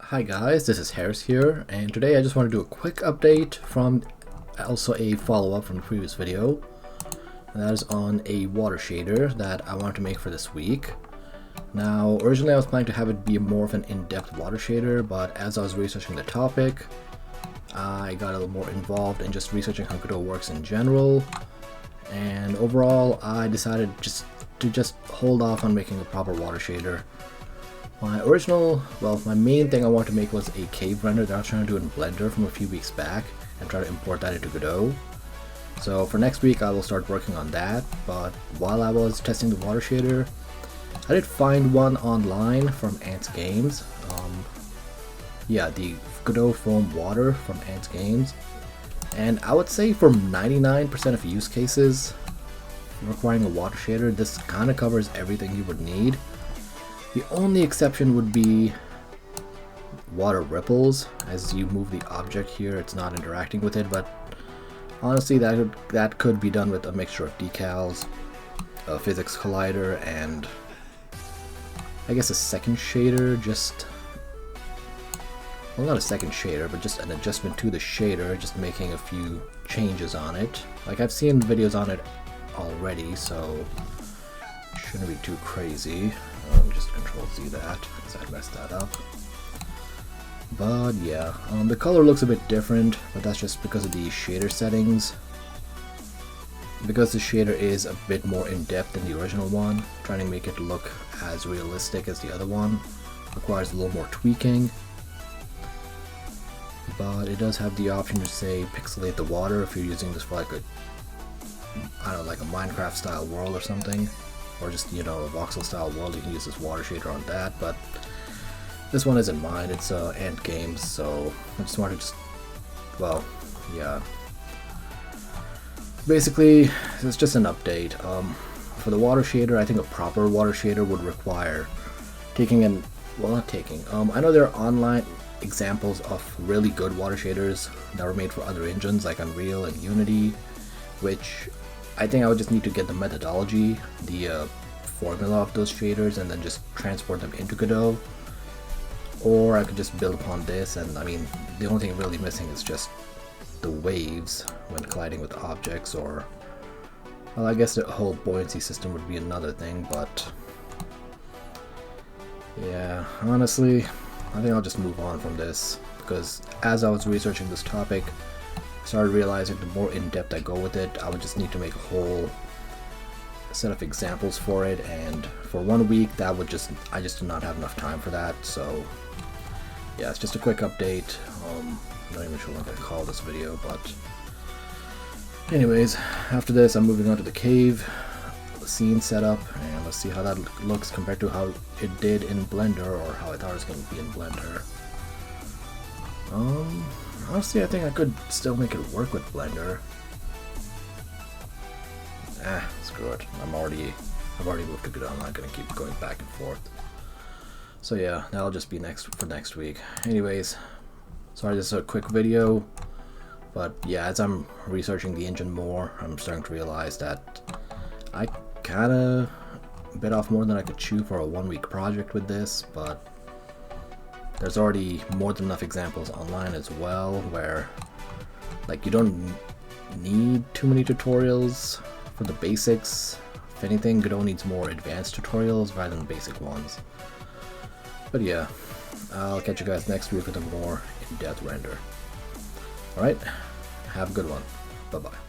Hi guys, this is Harris here, and today I just want to do a quick update from also a follow-up from the previous video. And that is on a water shader that I wanted to make for this week. Now, originally I was planning to have it be more of an in-depth water shader, but as I was researching the topic, I got a little more involved in just researching how Godot works in general, and overall I decided to just hold off on making a proper water shader. My main thing I wanted to make was a cave render that I was trying to do in Blender from a few weeks back and try to import that into Godot. So for next week I will start working on that, but while I was testing the water shader, I did find one online from Ants Games. The Godot Foam Water from Ants Games. And I would say for 99% of use cases requiring a water shader, this kind of covers everything you would need. The only exception would be water ripples. As you move the object here, it's not interacting with it, but honestly that could be done with a mixture of decals, a physics collider, and I guess a second shader, well, not a second shader, but just an adjustment to the shader, just making a few changes on it. Like, I've seen videos on it already, so it shouldn't be too crazy. Just Control Z that, because I messed that up. But yeah, the color looks a bit different, but that's just because of the shader settings. Because the shader is a bit more in-depth than the original one, trying to make it look as realistic as the other one requires a little more tweaking. But it does have the option to, say, pixelate the water if you're using this for like a Minecraft style world or something. Or just, a voxel style world, you can use this water shader on that, but this one isn't mine, it's Ant Games, so I just wanted to basically, it's just an update. For the water shader, I think a proper water shader would require I know there are online examples of really good water shaders that were made for other engines like Unreal and Unity, which I think I would just need to get the methodology, the formula of those shaders, and then just transport them into Godot. Or I could just build upon this, and I mean, the only thing really missing is just the waves when colliding with objects, or, well, I guess the whole buoyancy system would be another thing, but yeah, honestly, I think I'll just move on from this, because as I was researching this topic, started realizing the more in-depth I go with it, I would just need to make a whole set of examples for it, and for 1 week I just did not have enough time for that. So yeah, it's just a quick update. I'm not even sure what I'm going to call this video, but anyways, after this I'm moving on to the cave, the scene setup, and let's see how that looks compared to how it did in Blender, or how I thought it was going to be in Blender. Honestly, I think I could still make it work with Blender. Screw it. I've already moved to Godot. I'm not gonna keep going back and forth. So yeah, that'll just be for next week. Anyways, sorry this is a quick video, but yeah, as I'm researching the engine more, I'm starting to realize that I kinda bit off more than I could chew for a 1-week project with this, but there's already more than enough examples online as well, where like you don't need too many tutorials for the basics. If anything, Godot needs more advanced tutorials rather than basic ones. But yeah, I'll catch you guys next week with a more in-depth render. Alright, have a good one. Bye-bye.